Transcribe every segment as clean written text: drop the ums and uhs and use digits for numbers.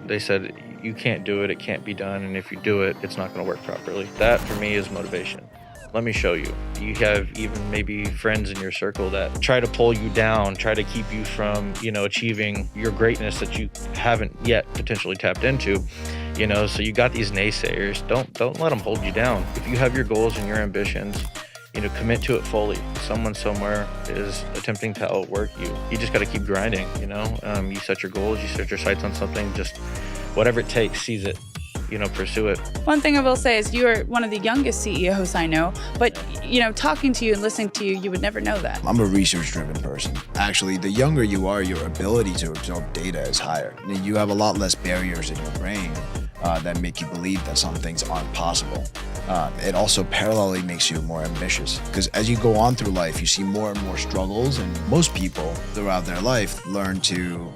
they said, you can't do it, it can't be done, and if you do it, it's not going to work properly. That, for me, is motivation. Let me show you. You have even maybe friends in your circle that try to pull you down, try to keep you from, achieving your greatness that you haven't yet potentially tapped into. So you got these naysayers. Don't let them hold you down. If you have your goals and your ambitions, commit to it fully. Someone somewhere is attempting to outwork you. You just got to keep grinding, You set your goals, you set your sights on something, just whatever it takes, seize it. Pursue it. One thing I will say is you are one of the youngest CEOs I know, but, talking to you and listening to you, you would never know that. I'm a research-driven person. Actually, the younger you are, your ability to absorb data is higher. You have a lot less barriers in your brain that make you believe that some things aren't possible. It also parallelly makes you more ambitious because as you go on through life, you see more and more struggles, and most people throughout their life learn to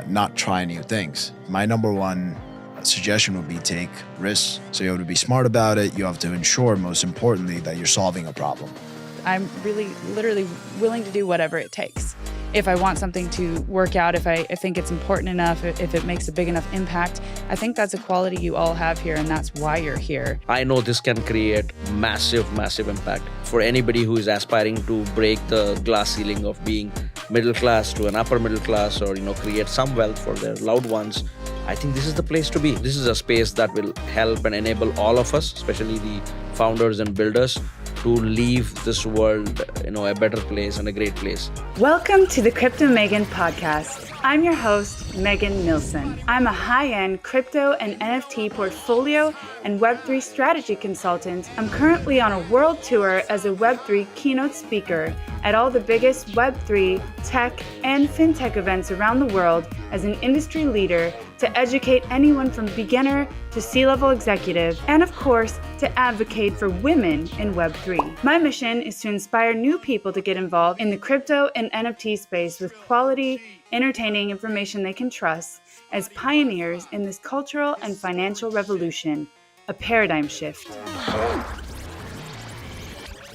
not try new things. My number one suggestion would be take risks. So you have to be smart about it. You have to ensure, most importantly, that you're solving a problem. I'm really, literally willing to do whatever it takes. If I want something to work out, if I think it's important enough, if it makes a big enough impact, I think that's a quality you all have here, and that's why you're here. I know this can create massive, massive impact for anybody who is aspiring to break the glass ceiling of being middle class to an upper middle class, or, create some wealth for their loved ones. I think this is the place to be. This is a space that will help and enable all of us, especially the founders and builders, to leave this world, a better place and a great place. Welcome to the Crypto Megan podcast. I'm your host, Megan Nilsson. I'm a high-end crypto and NFT portfolio and Web3 strategy consultant. I'm currently on a world tour as a Web3 keynote speaker at all the biggest Web3, tech, and fintech events around the world as an industry leader to educate anyone from beginner to C-level executive, and of course, to advocate for women in Web3. My mission is to inspire new people to get involved in the crypto and NFT space with quality, entertaining information they can trust as pioneers in this cultural and financial revolution, a paradigm shift.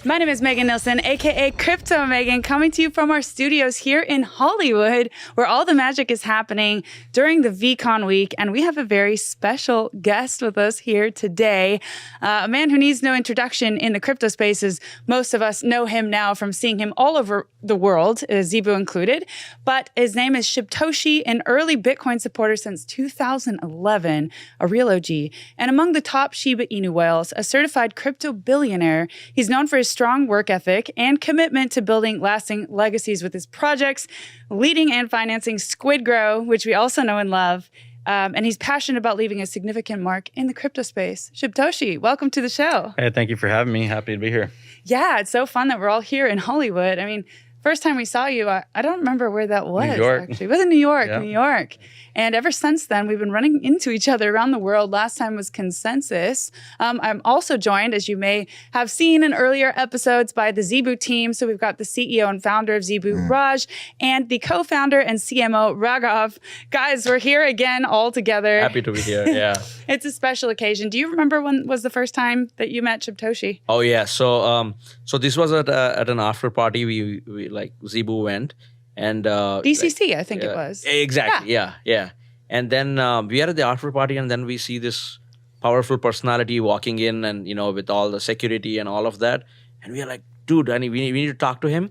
My name is Megan Nilsson, aka Crypto Megan, coming to you from our studios here in Hollywood, where all the magic is happening during the VCon week. And we have a very special guest with us here today, a man who needs no introduction in the crypto spaces. Most of us know him now from seeing him all over the world, ZEEBU included. But his name is Shibtoshi, an early Bitcoin supporter since 2011, a real OG. And among the top Shiba Inu whales, a certified crypto billionaire, he's known for his strong work ethic and commitment to building lasting legacies with his projects, leading and financing SquidGrow, which we also know and love. And he's passionate about leaving a significant mark in the crypto space. Shibtoshi, welcome to the show. Hey, thank you for having me. Happy to be here. Yeah, it's so fun that we're all here in Hollywood. I mean, first time we saw you, I don't remember where that was. New York. Actually. It was in New York, Yeah. New York. And ever since then, we've been running into each other around the world. Last time was Consensus. I'm also joined, as you may have seen in earlier episodes, by the ZEEBU team. So we've got the CEO and founder of ZEEBU, Raj, and the co-founder and CMO, Raghav. Guys, we're here again all together. Happy to be here, yeah. It's a special occasion. Do you remember when was the first time that you met Shibtoshi? Oh, yeah. So this was at an after party. We like ZEEBU went. And DCC, I think it was. Exactly, yeah. And then we are at the after party, and then we see this powerful personality walking in, and with all the security and all of that, and we are like, dude, we need to talk to him.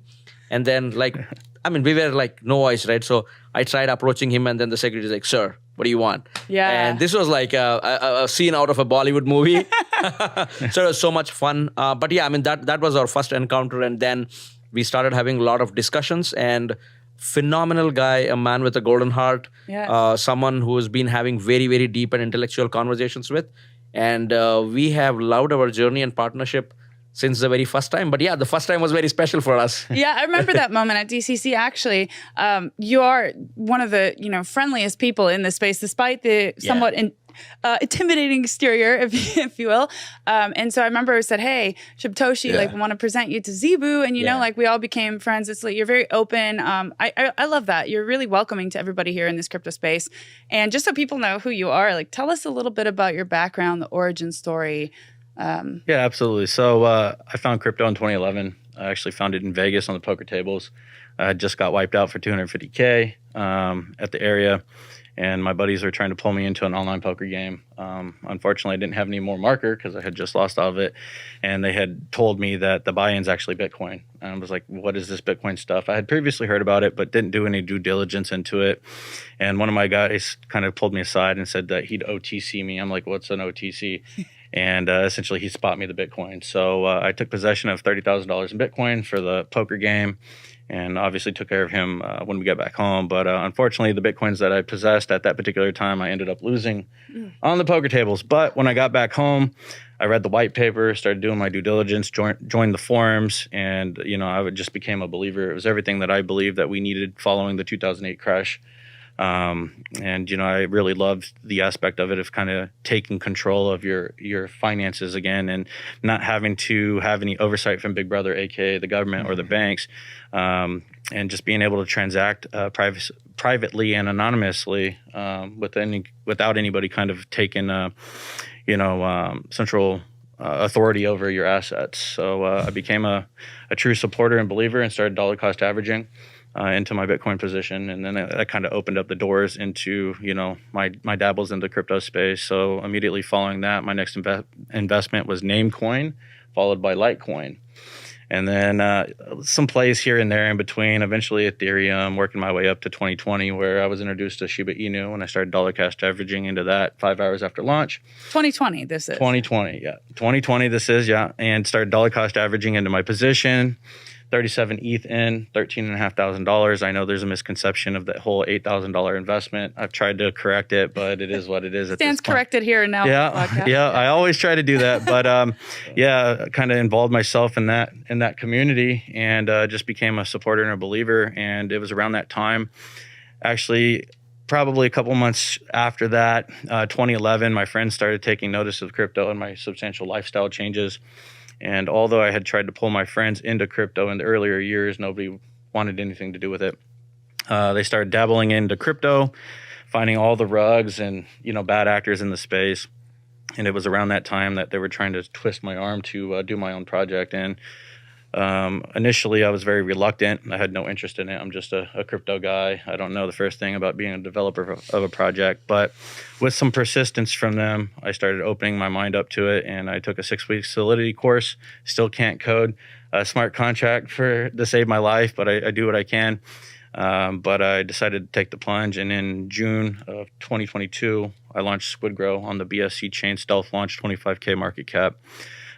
And then we were like no voice, right? So I tried approaching him, and then the security is like, sir, what do you want? Yeah. And this was like a scene out of a Bollywood movie. So it was so much fun. But yeah, that was our first encounter, and then we started having a lot of discussions, and phenomenal guy, a man with a golden heart, someone who has been having very, very deep and intellectual conversations with. And we have loved our journey and partnership since the very first time. But yeah, the first time was very special for us. Yeah, I remember that moment at DCC, actually. You are one of the friendliest people in this space, despite the somewhat intimidating exterior, if you will. And so I remember I said, hey, Shibtoshi, we want to present you to ZEEBU. And, we all became friends. It's like, you're very open. I love that. You're really welcoming to everybody here in this crypto space. And just so people know who you are, tell us a little bit about your background, the origin story. Yeah, absolutely. So I found crypto in 2011. I actually found it in Vegas on the poker tables. I just got wiped out for $250K at the area. and my buddies were trying to pull me into an online poker game. Unfortunately, I didn't have any more marker because I had just lost all of it, and they had told me that the buy-in's actually Bitcoin. And I was like, what is this Bitcoin stuff? I had previously heard about it, but didn't do any due diligence into it. And one of my guys kind of pulled me aside and said that he'd OTC me. I'm like, what's an OTC? And essentially, he spot me the Bitcoin. So I took possession of $30,000 in Bitcoin for the poker game, and obviously took care of him when we got back home. But unfortunately, the Bitcoins that I possessed at that particular time, I ended up losing on the poker tables. But when I got back home, I read the white paper, started doing my due diligence, joined the forums, and I just became a believer. It was everything that I believed that we needed following the 2008 crash. And I really loved the aspect of it, of kind of taking control of your finances again, and not having to have any oversight from Big Brother, aka the government or the banks, and just being able to transact privately and anonymously without anybody kind of taking central authority over your assets. So I became a true supporter and believer, and started dollar cost averaging into my Bitcoin position, and then that kind of opened up the doors into my dabbles in the crypto space. So immediately following that, my next investment was Namecoin, followed by Litecoin, and then some plays here and there in between. Eventually Ethereum, working my way up to 2020, where I was introduced to Shiba Inu, and I started dollar cost averaging into that 5 hours after launch. 2020 this is. 2020, yeah. 2020 this is, yeah. And started dollar cost averaging into my position. 37 ETH in, $13,500. I know there's a misconception of that whole $8,000 investment. I've tried to correct it, but it is what it is. Stands corrected here and now. Yeah. I always try to do that, but kind of involved myself in that community, and just became a supporter and a believer. And it was around that time, actually, probably a couple months after that, 2011, my friends started taking notice of crypto and my substantial lifestyle changes. And although I had tried to pull my friends into crypto in the earlier years, nobody wanted anything to do with it. They started dabbling into crypto, finding all the rugs and bad actors in the space. And it was around that time that they were trying to twist my arm to do my own project. And initially, I was very reluctant. I had no interest in it. I'm just a crypto guy. I don't know the first thing about being a developer of a project. But with some persistence from them, I started opening my mind up to it, and I took a 6-week Solidity course. Still can't code a smart contract to save my life, but I do what I can. But I decided to take the plunge, and in June of 2022, I launched SquidGrow on the BSC chain, stealth launch, 25K market cap.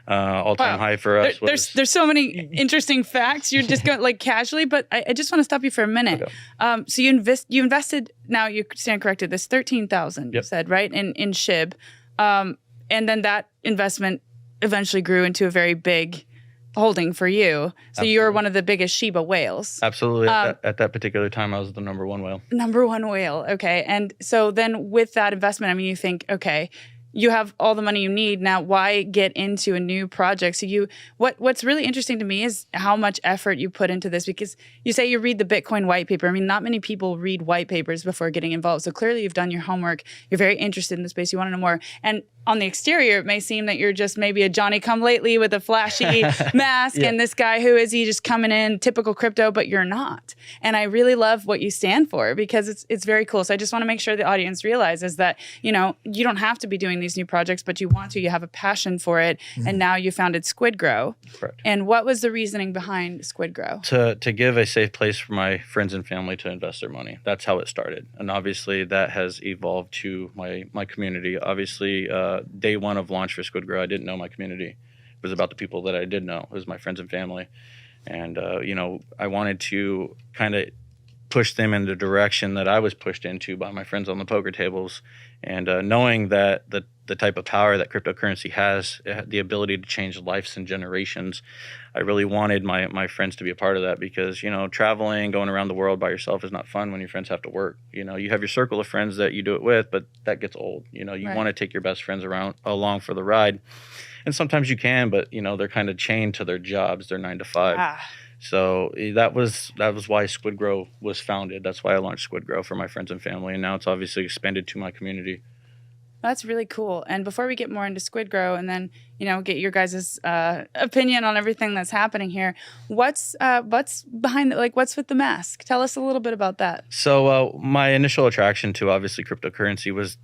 All-time high for us. There's so many interesting facts. You're just going casually, but I just want to stop you for a minute. Okay. So you invested. Now you stand corrected. This 13,000 you said, right, in SHIB, and then that investment eventually grew into a very big holding for you. So Absolutely. You're one of the biggest Shiba whales. Absolutely. At that particular time, I was the number one whale. Number one whale. Okay, and so then with that investment, you think, okay, you have all the money you need. Now, why get into a new project? So what's really interesting to me is how much effort you put into this, because you say you read the Bitcoin white paper. Not many people read white papers before getting involved. So clearly you've done your homework. You're very interested in the space. You want to know more. And on the exterior, it may seem that you're just maybe a Johnny-come-lately with a flashy mask, and this guy, who is he, just coming in, typical crypto, but you're not. And I really love what you stand for, because it's very cool. So I just want to make sure the audience realizes that, you don't have to be doing these new projects, but you want to. You have a passion for it, and now you founded SquidGrow. Correct. And what was the reasoning behind SquidGrow? To give a safe place for my friends and family to invest their money. That's how it started. And obviously that has evolved to my community. Obviously, day one of launch for SquidGrow, I didn't know my community. It was about the people that I did know. It was my friends and family. And, I wanted to kind of push them in the direction that I was pushed into by my friends on the poker tables. And knowing that the type of power that cryptocurrency has, the ability to change lives and generations, I really wanted my friends to be a part of that, because, traveling, going around the world by yourself is not fun when your friends have to work. You have your circle of friends that you do it with, but that gets old. You Right. want to take your best friends along for the ride. And sometimes you can, but, they're kind of chained to their jobs, their 9 to 5. So that was why SquidGrow was founded. That's why I launched SquidGrow, for my friends and family. And now it's obviously expanded to my community. That's really cool. And before we get more into SquidGrow and then, get your guys' opinion on everything that's happening here, what's behind it? What's with the mask? Tell us a little bit about that. So my initial attraction to obviously cryptocurrency was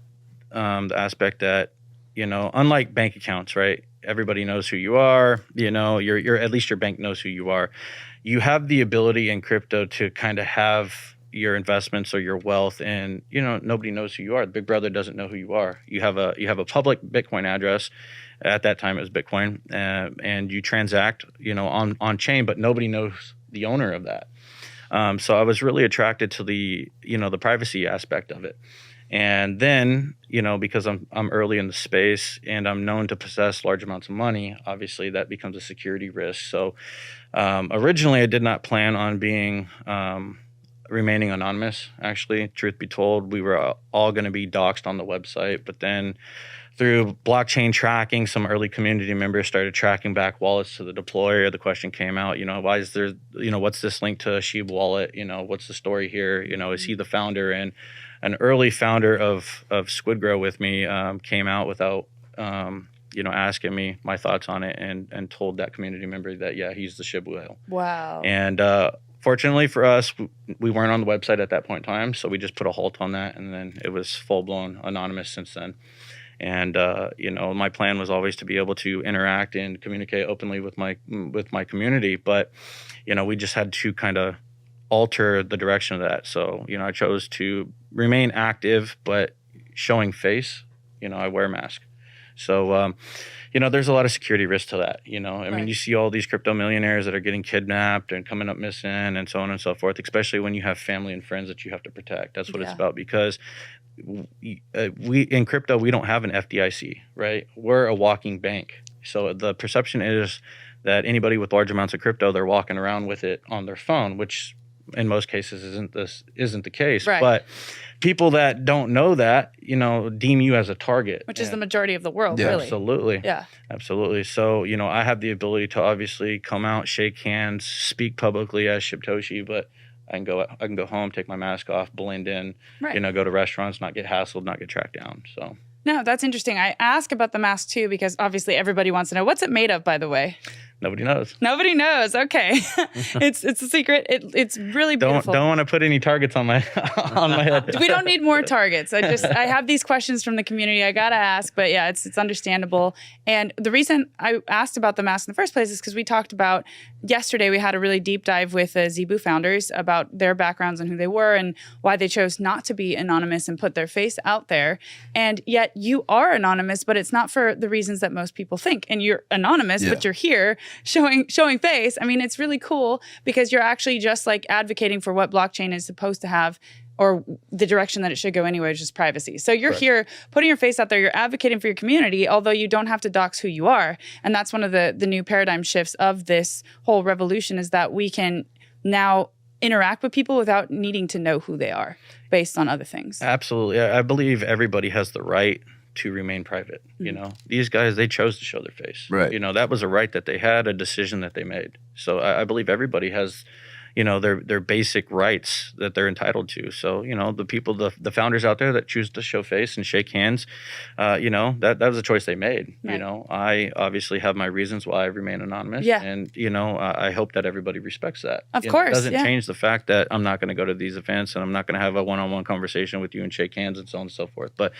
the aspect that, unlike bank accounts, right? Everybody knows who you are. Your at least your bank knows who you are. You have the ability in crypto to kind of have your investments or your wealth, and nobody knows who you are. The big brother doesn't know who you are. You have a public Bitcoin address. At that time, it was Bitcoin, and you transact, on chain, but nobody knows the owner of that. So I was really attracted to the privacy aspect of it. And then, because I'm early in the space and I'm known to possess large amounts of money, obviously that becomes a security risk. So originally I did not plan on remaining anonymous. Actually, truth be told, we were all going to be doxxed on the website, but then through blockchain tracking, some early community members started tracking back wallets to the deployer. The question came out, why is there, what's this link to a SHIB wallet? What's the story here? Is he the founder? And an early founder of SquidGrow with me came out without, asking me my thoughts on it, and told that community member that, yeah, he's the SHIB whale. Wow. And fortunately for us, we weren't on the website at that point in time, so we just put a halt on that, and then it was full-blown anonymous since then. And my plan was always to be able to interact and communicate openly with my community, but we just had to kind of alter the direction of that. So I chose to remain active, but showing face. I wear a mask. So there's a lot of security risk to that. I mean, you see all these crypto millionaires that are getting kidnapped and coming up missing and so on and so forth, especially when you have family and friends that you have to protect. That's what it's about, because we in crypto, we don't have an FDIC, right? We're a walking bank. So the perception is that anybody with large amounts of crypto, they're walking around with it on their phone, which in most cases isn't the case. Right. But people that don't know that, deem you as a target. Which is the majority of the world, really. Absolutely. Yeah. Absolutely. So, I have the ability to obviously come out, shake hands, speak publicly as Shibtoshi, but I can go home, take my mask off, blend in, go to restaurants, not get hassled, not get tracked down. So no, that's interesting. I ask about the mask too, because obviously everybody wants to know, what's it made of, by the way? Nobody knows. Nobody knows. Okay. It's a secret. It's really beautiful. Don't want to put any targets on my head. We don't need more targets. I have these questions from the community. I got to ask, but yeah, it's understandable. And the reason I asked about the mask in the first place is because we talked about yesterday, we had a really deep dive with the ZEEBU founders about their backgrounds and who they were and why they chose not to be anonymous and put their face out there. And yet you are anonymous, but it's not for the reasons that most people think. And you're anonymous, but you're here showing face. I mean, it's really cool because you're actually just like advocating for what blockchain is supposed to have, or the direction that it should go anyway, which is privacy. So you're here putting your face out there, you're advocating for your community, although you don't have to dox who you are. And that's one of the new paradigm shifts of this whole revolution, is that we can now interact with people without needing to know who they are based on other things. Absolutely. I believe everybody has the right to remain private. These guys, they chose to show their face. Right. That was a right that they had, a decision that they made. So I believe everybody has, their basic rights that they're entitled to. So, the people, the founders out there that choose to show face and shake hands, that was a choice they made. Right. I obviously have my reasons why I remain anonymous. Yeah. And, I hope that everybody respects that. Of course. It doesn't change the fact that I'm not going to go to these events and I'm not going to have a one-on-one conversation with you and shake hands and so on and so forth. But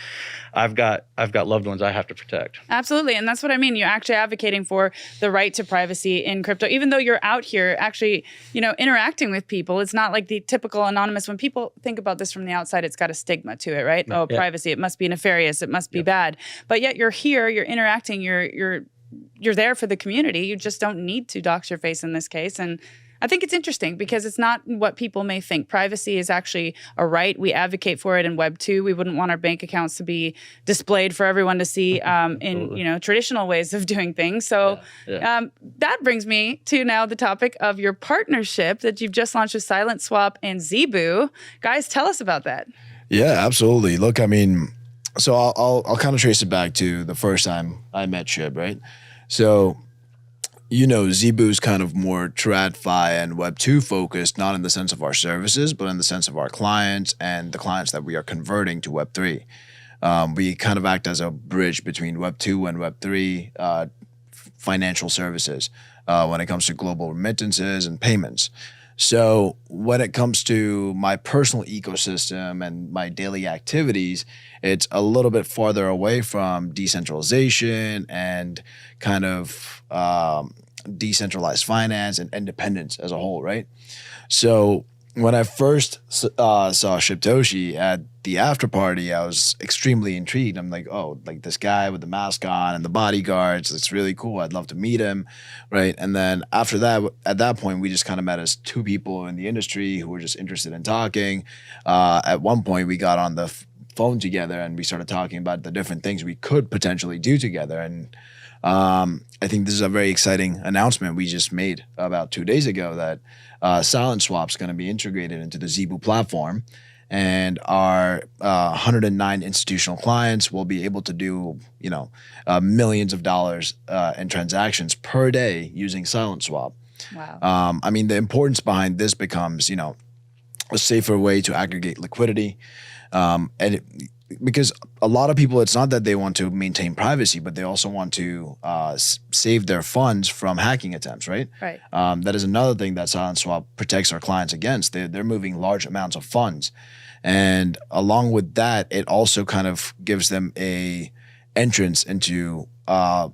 I've got loved ones I have to protect. Absolutely. And that's what I mean. You're actually advocating for the right to privacy in crypto, even though you're out here actually, interacting with people. It's not like the typical anonymous. When people think about this from the outside, it's got a stigma to it, right? Oh, privacy. It must be nefarious. It must be bad. But yet you're here, you're interacting, you're there for the community. You just don't need to dox your face in this case. And I think it's interesting because it's not what people may think. Privacy is actually a right. We advocate for it in Web 2. We wouldn't want our bank accounts to be displayed for everyone to see in traditional ways of doing things. So that brings me to now the topic of your partnership that you've just launched with SilentSwap and ZEEBU. Guys, tell us about that. Yeah, absolutely. Look, I mean, so I'll kind of trace it back to the first time I met Shib, right? So ZEEBU is kind of more TradFi and Web 2 focused, not in the sense of our services, but in the sense of our clients and the clients that we are converting to Web 3. We kind of act as a bridge between Web 2 and Web 3 financial services when it comes to global remittances and payments. So when it comes to my personal ecosystem and my daily activities, it's a little bit farther away from decentralization and kind of decentralized finance and independence as a whole, right? So when I first saw Shibtoshi at the after party, I was extremely intrigued. I'm like, oh, like this guy with the mask on and the bodyguards, it's really cool. I'd love to meet him, right? And then after that, at that point, we just kind of met as two people in the industry who were just interested in talking. At one point, we got on the phone together and we started talking about the different things we could potentially do together. And I think this is a very exciting announcement we just made about 2 days ago that SilentSwap is going to be integrated into the ZEEBU platform, and our 109 institutional clients will be able to do, millions of dollars in transactions per day using SilentSwap. Wow. I mean, the importance behind this becomes, a safer way to aggregate liquidity, because a lot of people, it's not that they want to maintain privacy, but they also want to save their funds from hacking attempts, right? Right. That is another thing that SilentSwap protects our clients against. They're moving large amounts of funds. And along with that, it also kind of gives them a entrance into a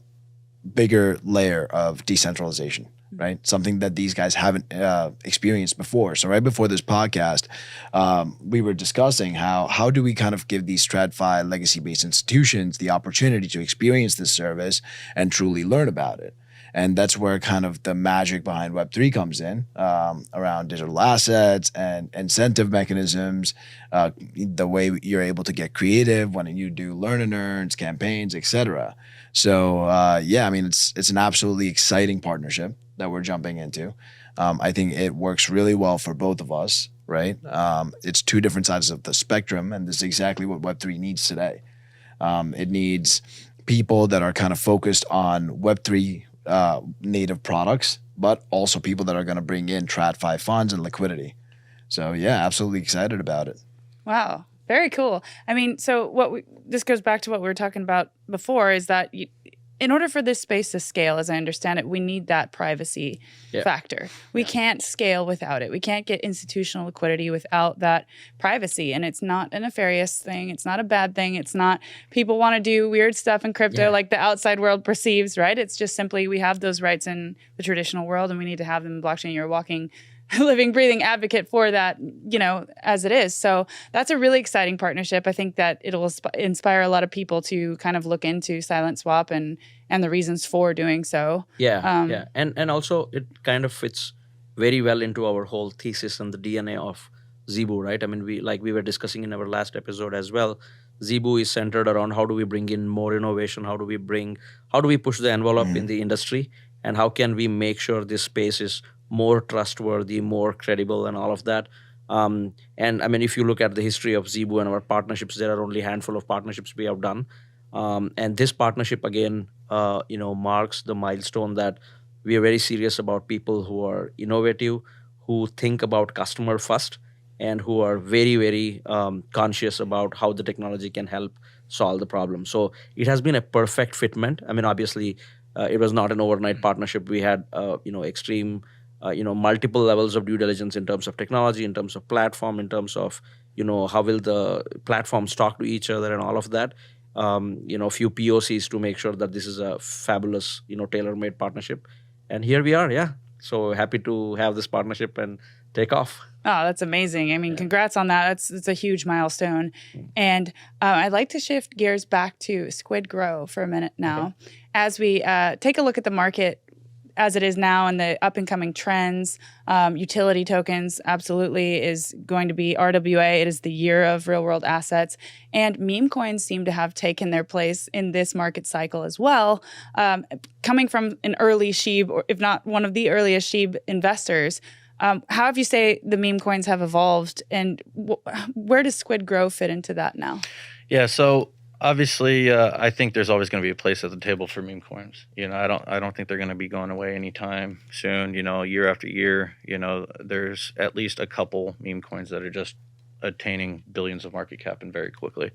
bigger layer of decentralization. Right? Something that these guys haven't experienced before. So right before this podcast, we were discussing how do we kind of give these TradFi legacy-based institutions the opportunity to experience this service and truly learn about it. And that's where kind of the magic behind Web3 comes in, around digital assets and incentive mechanisms, the way you're able to get creative when you do learn and earns, campaigns, etc. So I mean, it's an absolutely exciting partnership that we're jumping into. I think it works really well for both of us, right? It's two different sides of the spectrum, and this is exactly what Web3 needs today. It needs people that are kind of focused on Web3 native products, but also people that are going to bring in TradFi funds and liquidity. So yeah, absolutely excited about it. Wow. Very cool. I mean, so this goes back to what we were talking about before, is that in order for this space to scale, as I understand it, we need that privacy factor. We can't scale without it. We can't get institutional liquidity without that privacy. And it's not a nefarious thing. It's not a bad thing. It's not people want to do weird stuff in crypto like the outside world perceives, right? It's just simply we have those rights in the traditional world and we need to have them in blockchain. You're a walking, living, breathing advocate for that, as it is. So that's a really exciting partnership. I think that it'll inspire a lot of people to kind of look into SilentSwap and the reasons for doing so. Yeah. And also it kind of fits very well into our whole thesis and the DNA of ZEEBU, right? I mean, we were discussing in our last episode as well. ZEEBU is centered around how do we bring in more innovation? How do we push the envelope in the industry? And how can we make sure this space is more trustworthy, more credible, and all of that. And I mean, if you look at the history of ZEEBU and our partnerships, there are only a handful of partnerships we have done. And this partnership, again, marks the milestone that we are very serious about people who are innovative, who think about customer first, and who are very, very conscious about how the technology can help solve the problem. So it has been a perfect fitment. I mean, obviously, it was not an overnight partnership. We had, extreme multiple levels of due diligence in terms of technology, in terms of platform, in terms of, how will the platforms talk to each other and all of that. A few POCs to make sure that this is a fabulous, tailor-made partnership. And here we are, yeah. So happy to have this partnership and take off. Oh, that's amazing. I mean, congrats on that. It's a huge milestone. And I'd like to shift gears back to SquidGrow for a minute now. Okay. As we take a look at the market as it is now and the up-and-coming trends, utility tokens absolutely is going to be RWA. It is the year of real-world assets. And meme coins seem to have taken their place in this market cycle as well. Coming from an early SHIB, or if not one of the earliest SHIB investors, how have you say the meme coins have evolved, and where does SquidGrow fit into that now? Yeah, so obviously, I think there's always going to be a place at the table for meme coins. I don't think they're going to be going away anytime soon. Year after year, there's at least a couple meme coins that are just attaining billions of market cap and very quickly.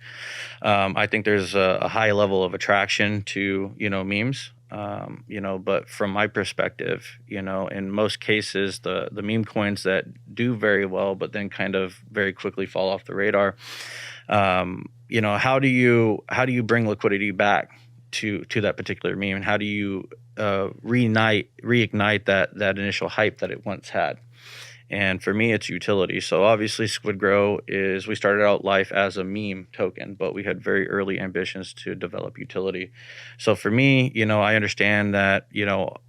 I think there's a high level of attraction to, memes. But from my perspective, in most cases, the meme coins that do very well, but then kind of very quickly fall off the radar, how do you bring liquidity back to that particular meme, and how do you reignite that initial hype that it once had? And for me, it's utility. So obviously SquidGrow we started out life as a meme token, but we had very early ambitions to develop utility. So for me, I understand that,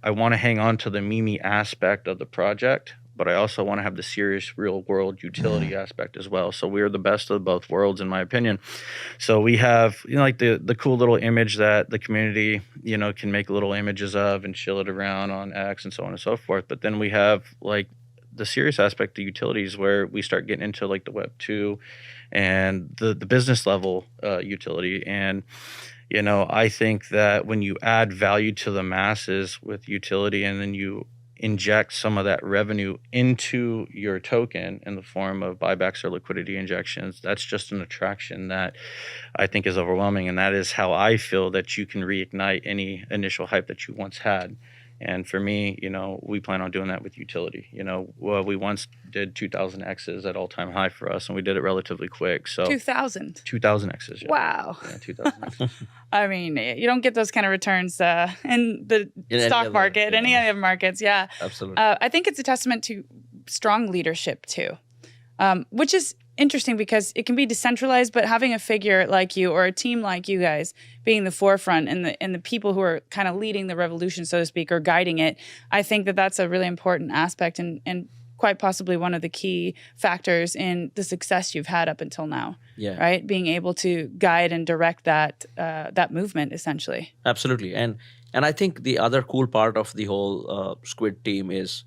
I want to hang on to the meme aspect of the project, but I also want to have the serious real world utility aspect as well. So we're the best of both worlds, in my opinion. So we have, like the cool little image that the community, can make little images of and chill it around on X and so on and so forth. But then we have like the serious aspect of utilities where we start getting into like the Web 2 and the business level utility. And, I think that when you add value to the masses with utility and then you inject some of that revenue into your token in the form of buybacks or liquidity injections, that's just an attraction that I think is overwhelming. And that is how I feel that you can reignite any initial hype that you once had. And for me, we plan on doing that with utility. We once did 2,000 X's at all-time high for us, and we did it relatively quick. So 2,000? 2,000 X's, yeah. Wow. Yeah, 2,000 X's. I mean, you don't get those kind of returns in the stock market, any other markets. Yeah. Absolutely. I think it's a testament to strong leadership too, which is interesting because it can be decentralized, but having a figure like you or a team like you guys being the forefront and the people who are kind of leading the revolution, so to speak, or guiding it, I think that that's a really important aspect and quite possibly one of the key factors in the success you've had up until now. Yeah. Right? Being able to guide and direct that movement, essentially. Absolutely. And I think the other cool part of the whole Squid team is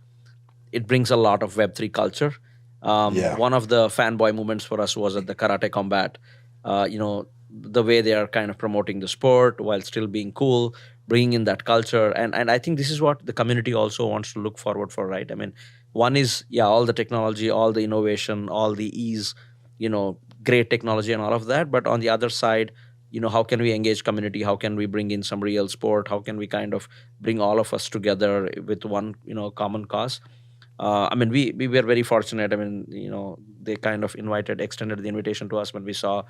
it brings a lot of Web3 culture. One of the fanboy moments for us was at the Karate Combat. The way they are kind of promoting the sport while still being cool, bringing in that culture. And I think this is what the community also wants to look forward for, right? I mean, one is, all the technology, all the innovation, all the ease, great technology and all of that. But on the other side, how can we engage community? How can we bring in some real sport? How can we kind of bring all of us together with one, common cause? We were very fortunate. They kind of extended the invitation to us when we saw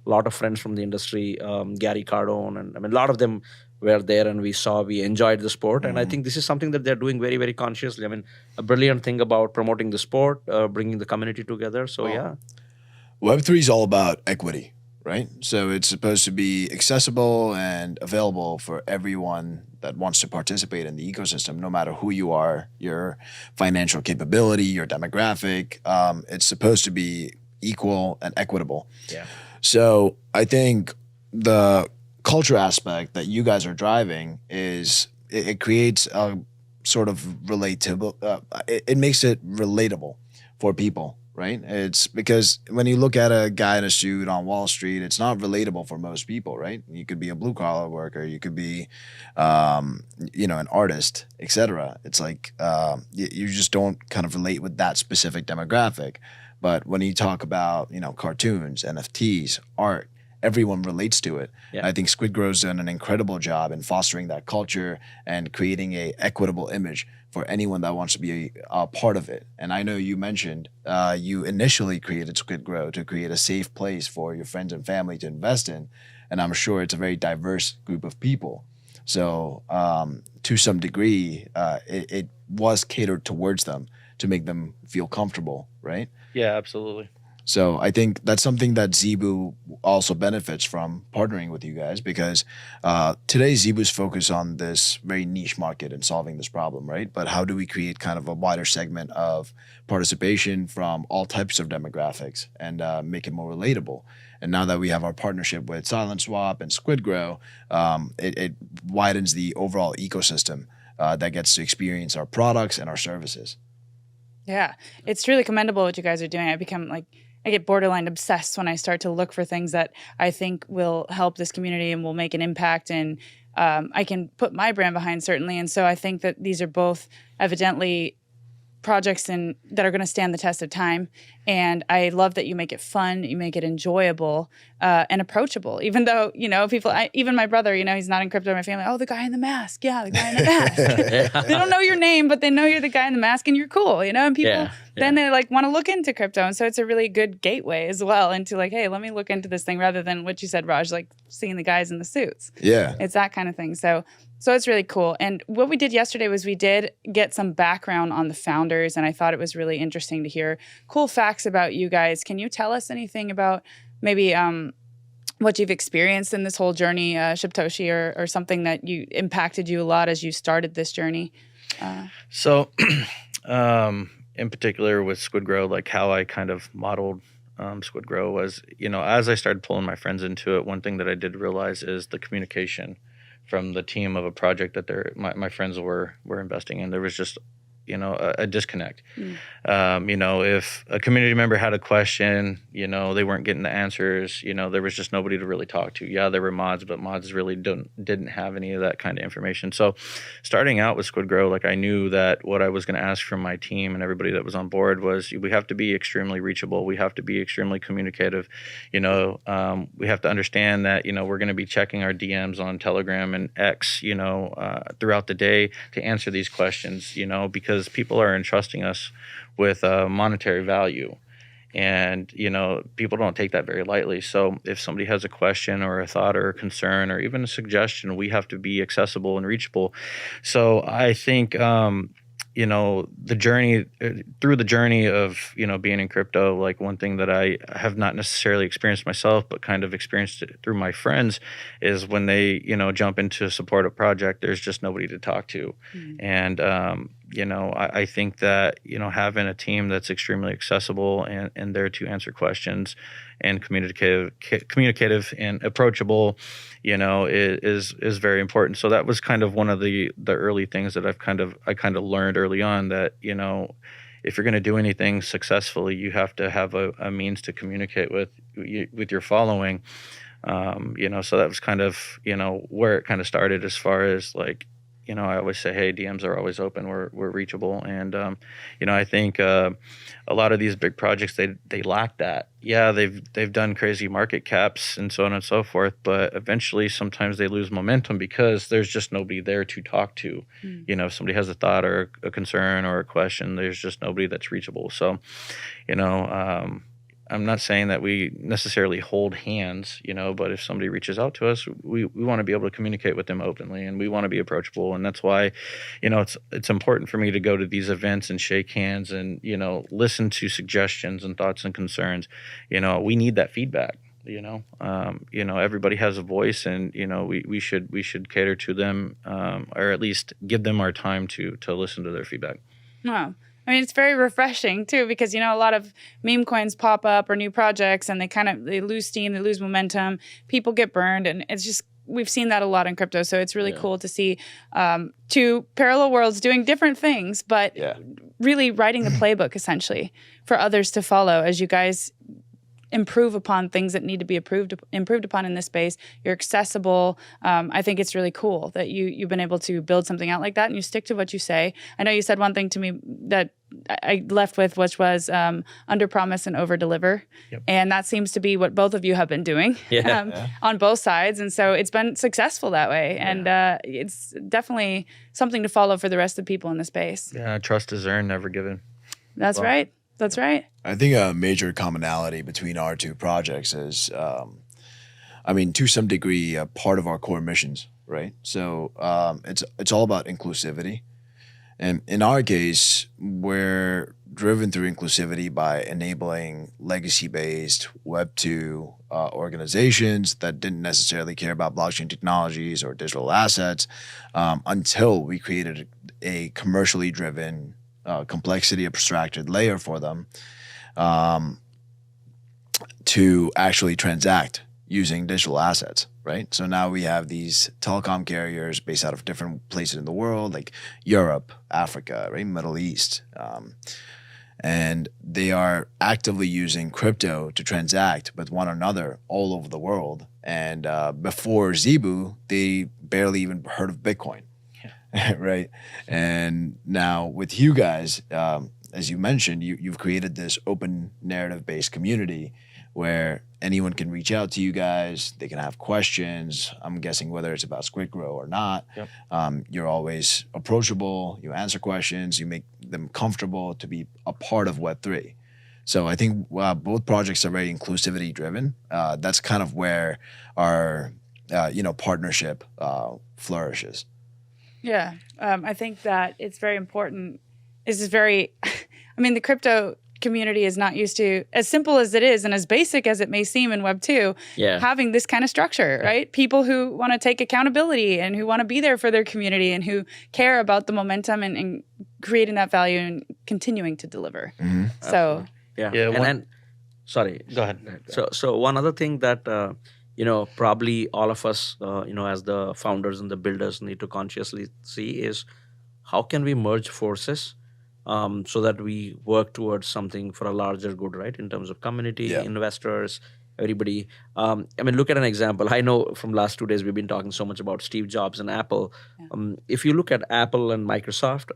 a lot of friends from the industry, Gary Cardone, and a lot of them were there, and we enjoyed the sport. And I think this is something that they're doing very, very consciously. A brilliant thing about promoting the sport, bringing the community together. So, yeah. Web3 is all about equity, right? So it's supposed to be accessible and available for everyone that wants to participate in the ecosystem, no matter who you are, your financial capability, your demographic. It's supposed to be equal and equitable. Yeah. So I think the culture aspect that you guys are driving is it creates a sort of relatable. It makes it relatable for people. Right? It's because when you look at a guy in a suit on Wall Street, it's not relatable for most people, right? You could be a blue collar worker, you could be, an artist, etc. It's like you just don't kind of relate with that specific demographic. But when you talk about cartoons, NFTs, art, everyone relates to it. Yeah. I think SquidGrow's done an incredible job in fostering that culture and creating a equitable image for anyone that wants to be a part of it. And I know you mentioned you initially created SquidGrow to create a safe place for your friends and family to invest in. And I'm sure it's a very diverse group of people. So to some degree, it was catered towards them to make them feel comfortable, right? Yeah, absolutely. So I think that's something that ZEEBU also benefits from partnering with you guys, because today ZEEBU's focus on this very niche market and solving this problem, right? But how do we create kind of a wider segment of participation from all types of demographics and make it more relatable? And now that we have our partnership with SilentSwap and SquidGrow, it widens the overall ecosystem that gets to experience our products and our services. Yeah, it's really commendable what you guys are doing. I get borderline obsessed when I start to look for things that I think will help this community and will make an impact, and I can put my brand behind, certainly. And so I think that these are both evidently projects that are going to stand the test of time. And I love that you make it fun, you make it enjoyable and approachable. Even though, people, even my brother, he's not in crypto, my family, oh, the guy in the mask. Yeah, the guy in the mask. They don't know your name, but they know you're the guy in the mask and you're cool, and people then they like want to look into crypto. And so it's a really good gateway as well into like, hey, let me look into this thing rather than what you said, Raj, like seeing the guys in the suits. Yeah. It's that kind of thing. So it's really cool. And what we did yesterday was we did get some background on the founders, and I thought it was really interesting to hear cool facts about you guys. Can you tell us anything about maybe what you've experienced in this whole journey, Shibtoshi, or something that impacted you a lot as you started this journey? So in particular with SquidGrow, like how I kind of modeled SquidGrow was, as I started pulling my friends into it, one thing that I did realize is the communication from the team of a project that my friends were investing in. There was just a disconnect. If a community member had a question, they weren't getting the answers. There was just nobody to really talk to. Yeah, there were mods, but mods really didn't have any of that kind of information. So starting out with SquidGrow, like I knew that what I was going to ask from my team and everybody that was on board was we have to be extremely reachable. We have to be extremely communicative. We have to understand that, we're going to be checking our DMs on Telegram and X, throughout the day to answer these questions, because people are entrusting us with monetary value. And, people don't take that very lightly. So if somebody has a question or a thought or a concern or even a suggestion, we have to be accessible and reachable. So I think, the journey through the journey of, being in crypto, like one thing that I have not necessarily experienced myself, but kind of experienced it through my friends is when they, jump into support a project, there's just nobody to talk to. And, I think that, having a team that's extremely accessible and there to answer questions and communicative and approachable, is very important. So that was kind of one of the early things that I kind of learned early on that, if you're going to do anything successfully, you have to have a means to communicate with your following. So that was kind of, where it kind of started as far as like, I always say, hey, DMs are always open. We're reachable. And, I think a lot of these big projects, they lack that. Yeah, they've done crazy market caps and so on and so forth. But eventually, sometimes they lose momentum because there's just nobody there to talk to. If somebody has a thought or a concern or a question, there's just nobody that's reachable. So, I'm not saying that we necessarily hold hands, but if somebody reaches out to us, we want to be able to communicate with them openly and we want to be approachable. And that's why, it's important for me to go to these events and shake hands and, listen to suggestions and thoughts and concerns. We need that feedback. Everybody has a voice and, we should cater to them or at least give them our time to listen to their feedback. Wow. I mean, it's very refreshing too, because, a lot of meme coins pop up or new projects and they lose steam, they lose momentum, people get burned. And it's just, we've seen that a lot in crypto. So it's really cool to see two parallel worlds doing different things, but really writing the playbook essentially for others to follow as you guys improve upon things that need to be improved upon in this space. You're accessible. I think it's really cool that you've been able to build something out like that and you stick to what you say. I know you said one thing to me that I left with, which was under promise and over deliver. Yep. And that seems to be what both of you have been doing on both sides. And so it's been successful that way. And it's definitely something to follow for the rest of the people in the space. Yeah, trust is earned, never given. That's right. That's right. I think a major commonality between our two projects is, to some degree, part of our core missions, right? So it's all about inclusivity. And in our case, we're driven through inclusivity by enabling legacy-based Web2 organizations that didn't necessarily care about blockchain technologies or digital assets until we created a commercially driven complexity abstracted layer for them to actually transact using digital assets, right? So now we have these telecom carriers based out of different places in the world, like Europe, Africa, right, Middle East. And they are actively using crypto to transact with one another all over the world. And before ZEEBU, they barely even heard of Bitcoin. Right. And now with you guys, as you mentioned, you've created this open narrative-based community where anyone can reach out to you guys. They can have questions. I'm guessing whether it's about SquidGrow or not. Yep. You're always approachable. You answer questions. You make them comfortable to be a part of Web3. So I think both projects are very inclusivity driven. That's kind of where our partnership flourishes. Yeah, I think that it's very important. This is very, I mean, the crypto community is not used to, as simple as it is and as basic as it may seem in Web 2, having this kind of structure, right? People who want to take accountability and who want to be there for their community and who care about the momentum and creating that value and continuing to deliver. Mm-hmm. So, sorry. Go ahead. So one other thing that, probably all of us, as the founders and the builders need to consciously see is how can we merge forces so that we work towards something for a larger good, right? In terms of community, investors, everybody. Look at an example. I know from last 2 days, we've been talking so much about Steve Jobs and Apple. Yeah. If you look at Apple and Microsoft,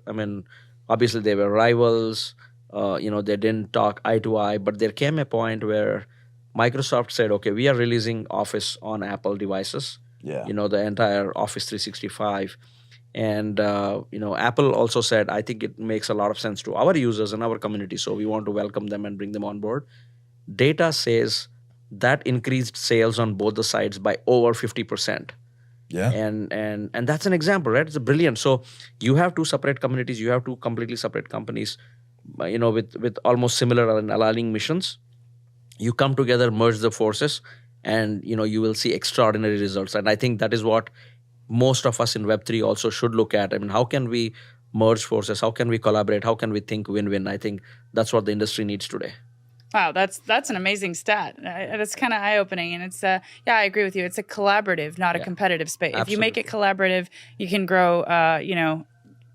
obviously they were rivals. They didn't talk eye to eye, but there came a point where Microsoft said, okay, we are releasing Office on Apple devices. Yeah. The entire Office 365. And, Apple also said, I think it makes a lot of sense to our users and our community. So we want to welcome them and bring them on board. Data says that increased sales on both the sides by over 50%. Yeah. And that's an example, right? It's brilliant. So you have two separate communities. You have two completely separate companies, with almost similar and aligning missions. You come together, merge the forces, and, you will see extraordinary results. And I think that is what most of us in Web3 also should look at. How can we merge forces? How can we collaborate? How can we think win-win? I think that's what the industry needs today. Wow, that's an amazing stat. That's kind of eye-opening. And it's, I agree with you. It's a collaborative, not a competitive space. Absolutely. If you make it collaborative, you can grow,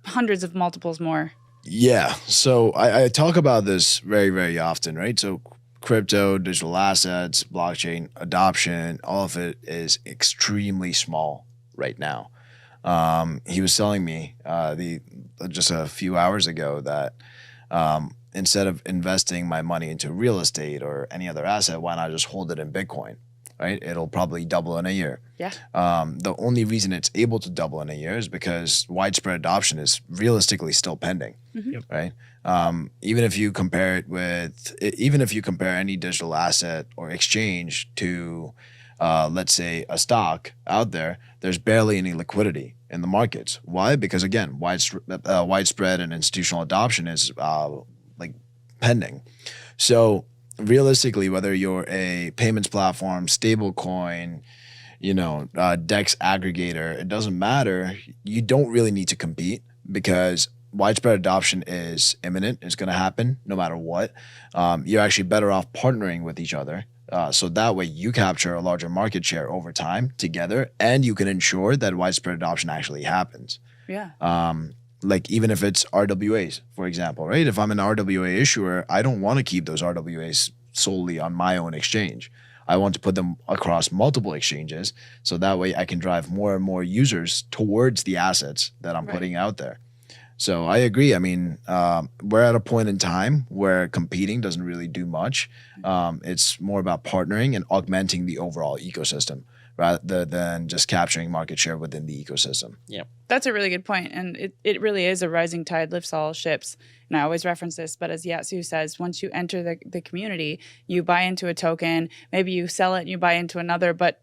hundreds of multiples more. Yeah. So I talk about this very, very often, right? So crypto, digital assets, blockchain adoption, all of it is extremely small right now. He was telling me just a few hours ago that instead of investing my money into real estate or any other asset, why not just hold it in Bitcoin, right? It'll probably double in a year. Yeah. The only reason it's able to double in a year is because widespread adoption is realistically still pending, right? Even if you compare any digital asset or exchange to, let's say, a stock out there, there's barely any liquidity in the markets. Why? Because again, widespread and institutional adoption is pending. So realistically, whether you're a payments platform, stable coin, DEX aggregator, it doesn't matter. You don't really need to compete because widespread adoption is imminent. It's going to happen no matter what. You're actually better off partnering with each other. So that way you capture a larger market share over time together, and you can ensure that widespread adoption actually happens. Yeah. Even if it's RWAs, for example, right? If I'm an RWA issuer, I don't want to keep those RWAs solely on my own exchange. I want to put them across multiple exchanges. So that way I can drive more and more users towards the assets that I'm putting out there. So I agree. We're at a point in time where competing doesn't really do much. It's more about partnering and augmenting the overall ecosystem rather than just capturing market share within the ecosystem. Yeah. That's a really good point. And it really is a rising tide lifts all ships. And I always reference this, but as Yatsu says, once you enter the community, you buy into a token, maybe you sell it and you buy into another, but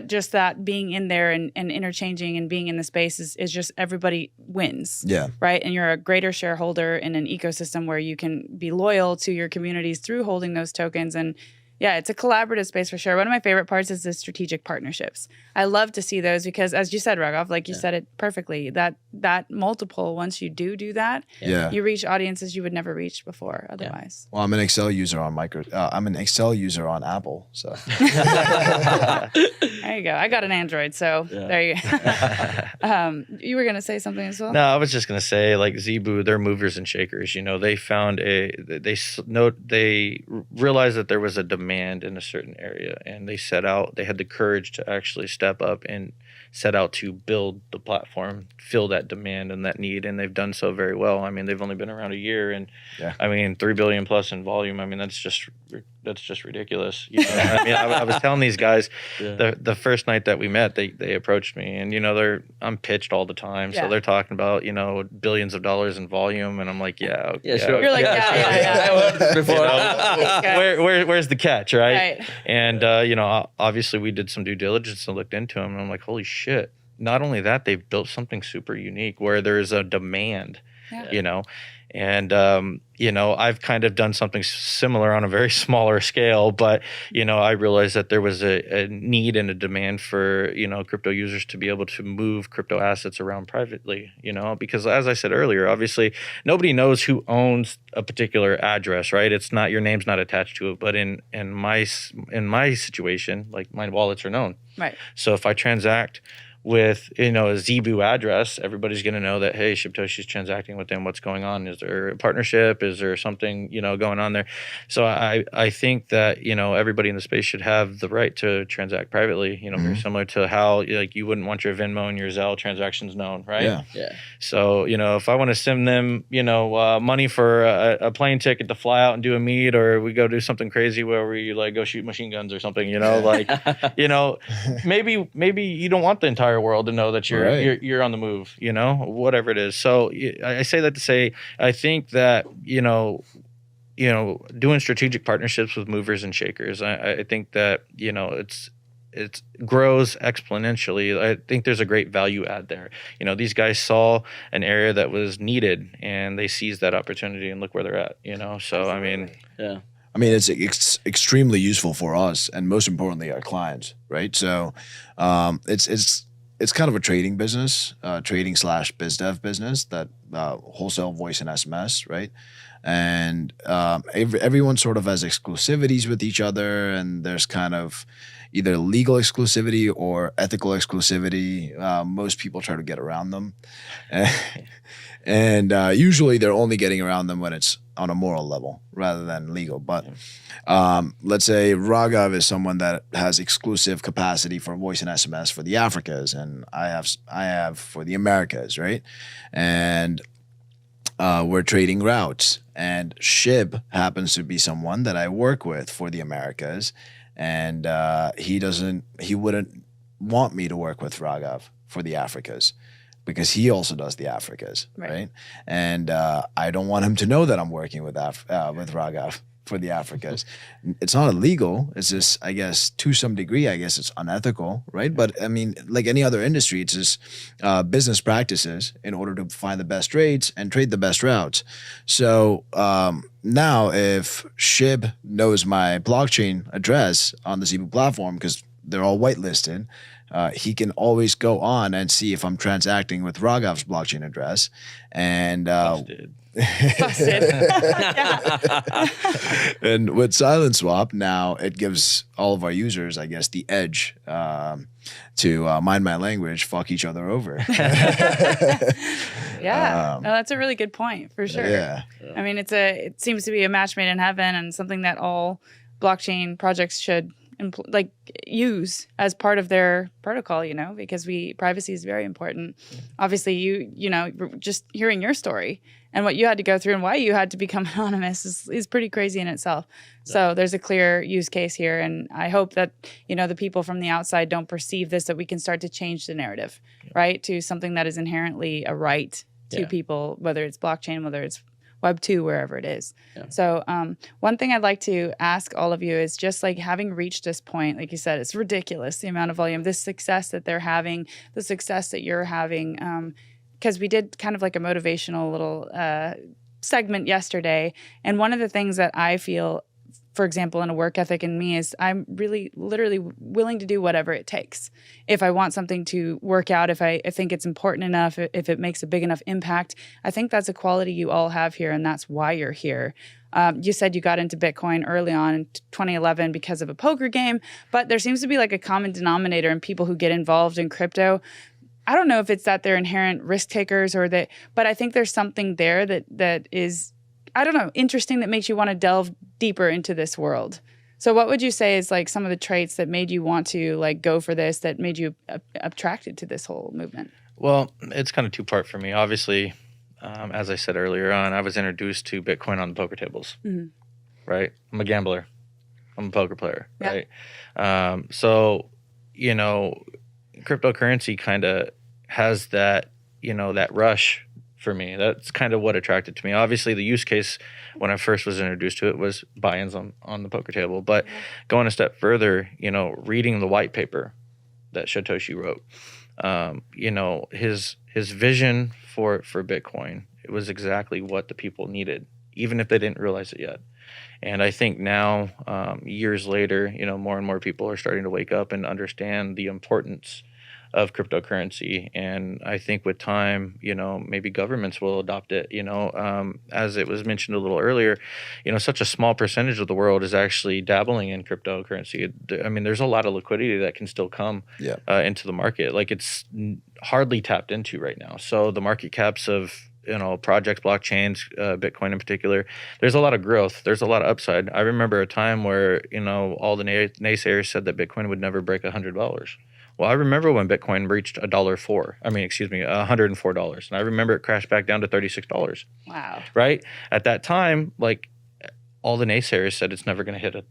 just that being in there and interchanging and being in the space is just everybody wins. Yeah. Right. And you're a greater shareholder in an ecosystem where you can be loyal to your communities through holding those tokens. And yeah, it's a collaborative space for sure. One of my favorite parts is the strategic partnerships. I love to see those because, as you said, Raghav, you said it perfectly, that multiple, once you do that, you reach audiences you would never reach before otherwise. Well, I'm an Excel user on I'm an Excel user on Apple. So There you go. I got an Android, so there you go. You were going to say something as well? No, I was just gonna say, like ZEEBU, they're movers and shakers. They found they realized that there was a demand in a certain area, and they had the courage to actually step up and set out to build the platform, fill that demand and that need, and they've done so very well. I mean, they've only been around a year, and I mean, 3 billion plus in volume. I mean, that's just ridiculous. I mean, I was telling these guys the first night that we met, they approached me, and I'm pitched all the time, so they're talking about billions of dollars in volume, and I'm like, sure. You're like, I heard this before. Where's the catch, right? And obviously we did some due diligence and looked into them, and I'm like, holy shit. Not only that, they've built something super unique where there's a demand, and I've kind of done something similar on a very smaller scale, but I realized that there was a need and a demand for crypto users to be able to move crypto assets around privately, because as I said earlier, obviously nobody knows who owns a particular address, right? It's not, your name's not attached to it, but in my situation, like, my wallets are known, right? So if I transact with a ZEEBU address, everybody's going to know that, hey, Shibtoshi's transacting with them. What's going on? Is there a partnership? Is there something going on there? So I think that everybody in the space should have the right to transact privately. Very similar to how you wouldn't want your Venmo and your Zelle transactions known, right? Yeah. So if I want to send them money for a plane ticket to fly out and do a meet, or we go do something crazy where we go shoot machine guns or something, maybe you don't want the entire world to know that you're on the move, whatever it is. So I say that to say, I think that doing strategic partnerships with movers and shakers, I think that it grows exponentially. I think there's a great value add there. These guys saw an area that was needed, and they seized that opportunity, and look where they're at. So I mean, it's extremely useful for us, and most importantly, our clients, right? So it's kind of a trading business, trading / biz dev business, that wholesale voice and SMS, right? And everyone sort of has exclusivities with each other, and there's kind of either legal exclusivity or ethical exclusivity. Most people try to get around them. And usually they're only getting around them when it's on a moral level rather than legal. But let's say Raghav is someone that has exclusive capacity for voice and SMS for the Africas, and I have for the Americas, right? And we're trading routes, and Shib happens to be someone that I work with for the Americas, and he wouldn't want me to work with Raghav for the Africas, because he also does the Africas, right? And I don't want him to know that I'm working with Raghav for the Africas. It's not illegal. It's just, I guess, to some degree, I guess it's unethical, right? But I mean, like any other industry, it's just business practices in order to find the best trades and trade the best routes. So now if Shib knows my blockchain address on the ZEEBU platform, because they're all whitelisted, he can always go on and see if I'm transacting with Raghav's blockchain address. And Busted. and with SilentSwap, now it gives all of our users, I guess, the edge to mind my language, fuck each other over. No, that's a really good point, for sure. Yeah. I mean, it seems to be a match made in heaven, and something that all blockchain projects should use as part of their protocol, because privacy is very important. Obviously, you know, just hearing your story and what you had to go through and why you had to become anonymous is pretty crazy in itself. Yeah. So there's a clear use case here, and I hope that, the people from the outside don't perceive this, that we can start to change the narrative, right, to something that is inherently a right to people, whether it's blockchain, whether it's Web 2, wherever it is. Yeah. So one thing I'd like to ask all of you is just like, having reached this point, like you said, it's ridiculous, the amount of volume, this success that they're having, the success that you're having, because we did kind of like a motivational little segment yesterday. And one of the things that I feel for example, in a work ethic in me is I'm really literally willing to do whatever it takes. If I want something to work out, if I think it's important enough, if it makes a big enough impact, I think that's a quality you all have here, and that's why you're here. You said you got into Bitcoin early on in 2011 because of a poker game, but there seems to be like a common denominator in people who get involved in crypto. I don't know if it's that they're inherent risk takers but I think there's something there that is, I don't know, interesting, that makes you want to delve deeper into this world. So what would you say is like some of the traits that made you want to like go for this, that made you attracted to this whole movement? Well, it's kind of two-part for me. Obviously, as I said earlier on, I was introduced to Bitcoin on the poker tables, right? I'm a gambler. I'm a poker player, right? So, cryptocurrency kind of has that, that rush for me. That's kind of what attracted to me. Obviously, the use case when I first was introduced to it was buy-ins on the poker table. But going a step further, reading the white paper that Shibtoshi wrote, his vision for Bitcoin, it was exactly what the people needed, even if they didn't realize it yet. And I think now, years later, more and more people are starting to wake up and understand the importance of cryptocurrency. And I think with time, maybe governments will adopt it. As it was mentioned a little earlier, such a small percentage of the world is actually dabbling in cryptocurrency. I mean, there's a lot of liquidity that can still come into the market. Like, it's hardly tapped into right now. So the market caps of projects, blockchains, Bitcoin in particular, there's a lot of growth. There's a lot of upside. I remember a time where, all the naysayers said that Bitcoin would never break $100. Well, I remember when Bitcoin reached $104. $104. And I remember it crashed back down to $36. Wow. Right? At that time, like, all the naysayers said it's never going to hit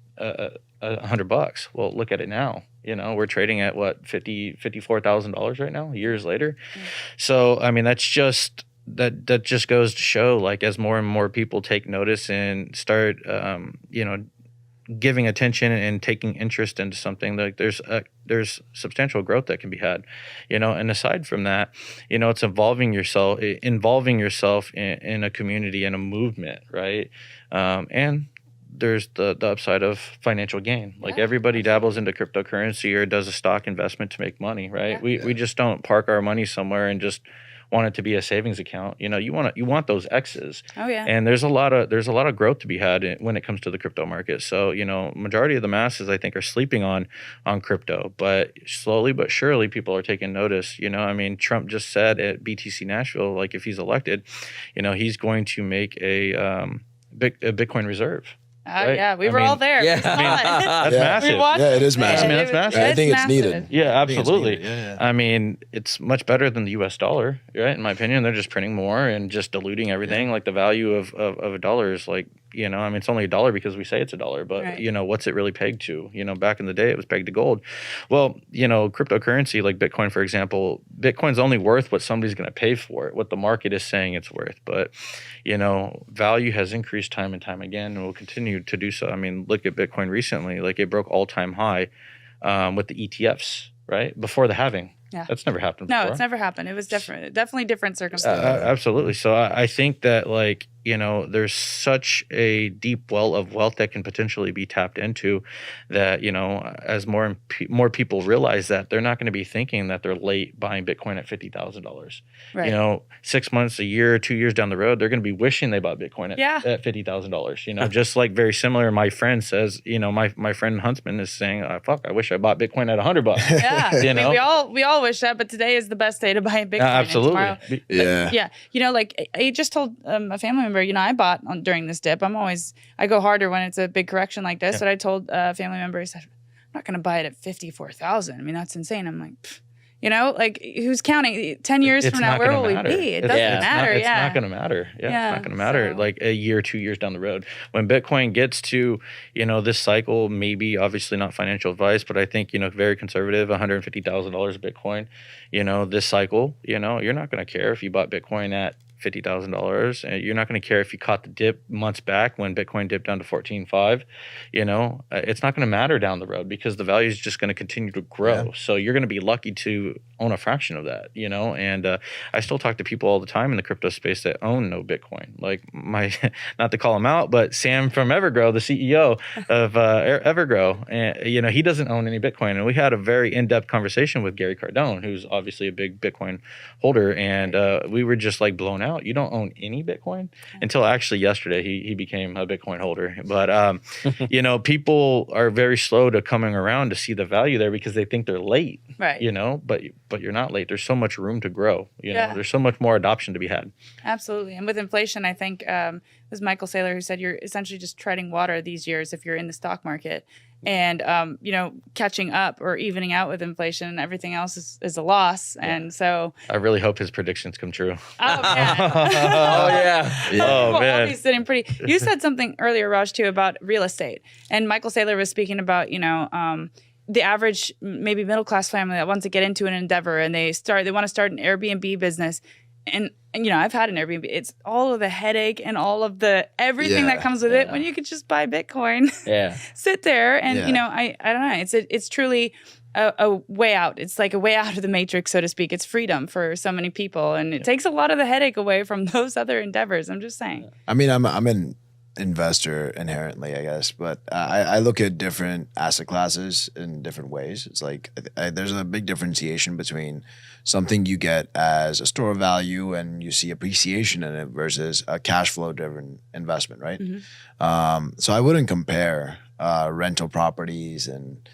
$100. Well, look at it now. We're trading at what, $54,000 right now, years later. So, I mean, that's just that just goes to show, like, as more and more people take notice and start giving attention and taking interest into something, like, there's substantial growth that can be had, and aside from that, it's involving yourself in a community and a movement, right? And there's the upside of financial gain. Like, everybody dabbles into cryptocurrency or does a stock investment to make money, right? We just don't park our money somewhere and just want it to be a savings account. You want those X's. Oh yeah. And there's a lot of growth to be had when it comes to the crypto market. So, majority of the masses, I think, are sleeping on crypto, but slowly but surely people are taking notice. Trump just said at BTC Nashville, like, if he's elected, he's going to make a Bitcoin reserve. Right? Yeah, we were all there. Yeah. That's massive. Yeah, it is massive. That's massive. I think it's needed. Yeah, absolutely. Yeah. I mean, it's much better than the U.S. dollar, right? In my opinion, they're just printing more and just diluting everything. Like, the value of a dollar is like, it's only $1 because we say it's $1, but what's it really pegged to? Back in the day, it was pegged to gold. Well, cryptocurrency like Bitcoin, for example, Bitcoin's only worth what somebody's going to pay for it, what the market is saying it's worth. But, value has increased time and time again and will continue to do so. I mean, look at Bitcoin recently, like, it broke all-time high with the ETFs, right? Before the halving. Yeah. That's never happened before. No, it's never happened. It was definitely different circumstances. Absolutely. So I think that, like, there's such a deep well of wealth that can potentially be tapped into that, as more people realize that, they're not going to be thinking that they're late buying Bitcoin at $50,000. Right. 6 months, a year, 2 years down the road, they're going to be wishing they bought Bitcoin at $50,000. Just like very similar, my friend says, my friend Huntsman is saying, fuck, I wish I bought Bitcoin at $100. Yeah. We all wish that, but today is the best day to buy Bitcoin. Absolutely. Yeah. Like, I just told a family member, I bought during this dip. I go harder when it's a big correction like this. But I told a family member, he said, I'm not going to buy it at 54,000. I mean, that's insane. I'm like, like, who's counting? 10 years from now, where will we be? It doesn't matter. It's not going to matter. It's not going to matter. Like, a year, 2 years down the road, when Bitcoin gets to, this cycle, maybe, obviously not financial advice, but I think, very conservative, $150,000 Bitcoin, this cycle, you're not going to care if you bought Bitcoin at $50,000, and you're not going to care if you caught the dip months back when Bitcoin dipped down to 14.5. It's not going to matter down the road because the value is just going to continue to grow. So you're going to be lucky to own a fraction of that, and I still talk to people all the time in the crypto space that own no Bitcoin. Like not to call him out, but Sam from Evergrow, the CEO of Evergrow, and he doesn't own any Bitcoin. And we had a very in-depth conversation with Gary Cardone, who's obviously a big Bitcoin holder, and we were just like blown out. You don't own any Bitcoin until actually yesterday he became a Bitcoin holder. But people are very slow to coming around to see the value there because they think they're late, right? But you're not late. There's so much room to grow. There's so much more adoption to be had. Absolutely. And with inflation, I think it was Michael Saylor who said you're essentially just treading water these years if you're in the stock market. And, catching up or evening out with inflation and everything else is a loss. Yeah. And so I really hope his predictions come true. Oh, man. Oh, yeah. Oh, man. He's sitting pretty. You said something earlier, Raj, too, about real estate. And Michael Saylor was speaking about, the average maybe middle class family that wants to get into an endeavor and they want to start an Airbnb business. And I've had an Airbnb. It's all of the headache and all of the everything that comes with it when you could just buy Bitcoin. Yeah. Sit there and I don't know. It's truly a way out. It's like a way out of the matrix, so to speak. It's freedom for so many people, and it takes a lot of the headache away from those other endeavors. I'm just saying. I mean, I'm an investor inherently, I guess, but I look at different asset classes in different ways. It's like there's a big differentiation between something you get as a store of value and you see appreciation in it versus a cash flow driven investment, right? Mm-hmm. So I wouldn't compare rental properties and